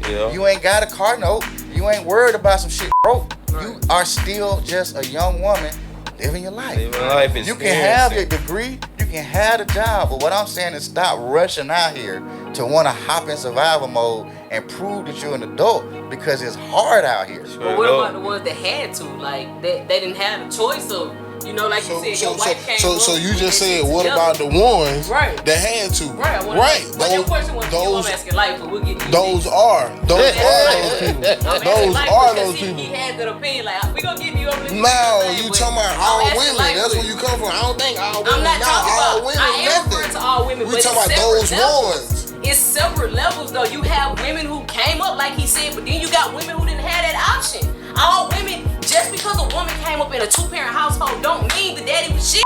Yeah. You ain't got a car note. You ain't worried about some shit broke. Right. You are still just a young woman living your life. Living life is You can have your degree, you can have the job, but what I'm saying is stop rushing out here to want to hop in survival mode and prove that you're an adult because it's hard out here. But what about the ones that had to? Like, they didn't have a choice of, you know, like you said, your wife came so up you with just that said, shit what together. about the ones Right. that had to? Right. But your question was, I'm asking life, but we'll get to those are those people. Those are those people. He had that opinion, like, we gonna give you over this. No, you talking about all women. That's where you come from. I don't think all women. I'm not talking all about, women. I am referring to all women, We but talking about it's those separate ones. It's separate levels, though. You have women who came up, like he said, but then you got women who didn't have that option. All women, just because a woman came up in a 2-parent household don't mean the daddy was shit.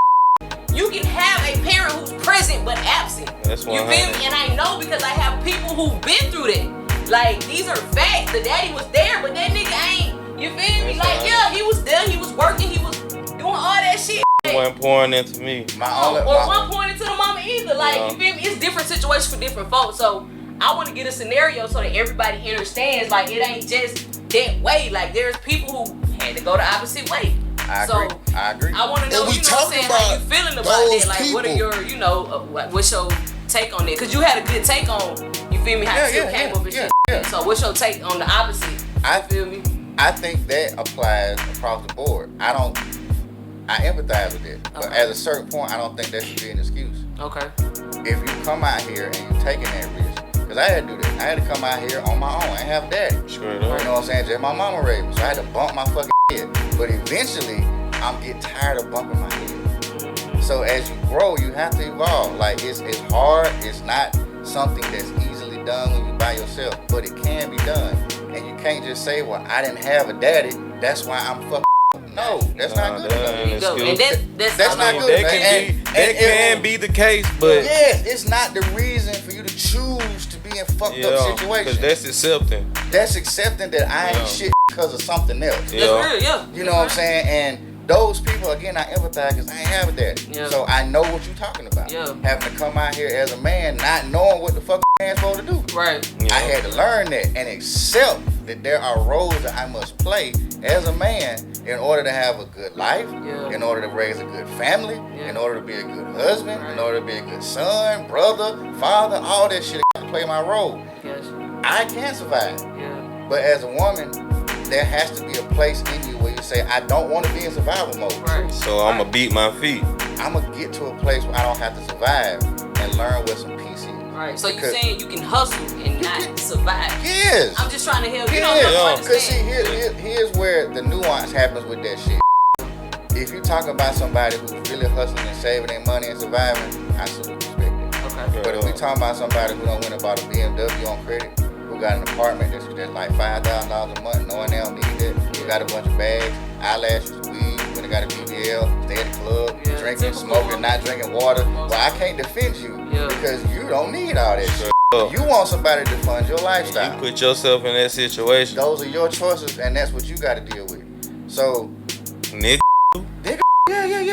You can have a parent who's present but absent. That's You feel me? And I know because I have people who've been through that. Like, these are facts. The daddy was there, but that nigga ain't. You feel me? Like, yeah, he was there, he was working, he was doing all that shit. He wasn't pouring into me. Or one point into the mama either. Like, you feel me? It's different situations for different folks. So I want to get a scenario so that everybody understands. Like, it ain't just that way. Like, there's people who had to go the opposite way. I agree. I want to know, And we you know what I'm saying, how you feeling about those that. Like, what are people. your, you know, what's your take on that? Because you had a good take on, you feel me, how you came up and shit. So what's your take on the opposite? I feel me? I think that applies across the board. I empathize with it. But at a certain point, I don't think that should be an excuse. Okay. If you come out here and you're taking that risk, because I had to do that. I had to come out here on my own. I didn't have a daddy. Sure You know what I'm saying? Just my mama raised me. So I had to bump my fucking head. But eventually, I'm getting tired of bumping my head. So as you grow, you have to evolve. Like, it's hard. It's not something that's easily done when you're by yourself. But it can be done. And you can't just say, well, I didn't have a daddy. That's why I'm fucking. No, that's not good. And that's not good. That can be the case, but yes, it's not the reason for you to choose to be in fucked up situations. Because that's accepting. That's accepting that I ain't shit because of something else. That's real, yeah. You know what I'm saying? And those people, again, I empathize because I ain't have a daddy. Yeah. So I know what you're talking about. Yeah. Having to come out here as a man, not knowing what the fuck a man's supposed to do. Right. Yeah. I had to learn that and accept that there are roles that I must play as a man in order to have a good life, in order to raise a good family, in order to be a good husband, in order to be a good son, brother, father, all that shit. I play my role. Yes. I can survive. Yeah. But as a woman, there has to be a place in you where you say, I don't want to be in survival mode. Right. So I'm going to beat my feet. I'm going to get to a place where I don't have to survive and learn where some peace is. Right. So you're saying you can hustle and not survive. Yes. I'm just trying to help you. Because see, here's where the nuance happens with that shit. If you're talking about somebody who's really hustling and saving their money and surviving, I absolutely respect it. Okay. But if we talking about somebody who don't win about a BMW on credit, who got an apartment that's like $5,000 a month, knowing they don't need that, who got a bunch of bags, eyelashes, weed, when they got a BBL, stay at the club, drinking, smoking, not drinking water, well, I can't defend you because you don't need all that shit. You want somebody to fund your lifestyle. You put yourself in that situation. Those are your choices, and that's what you got to deal with. So, Nick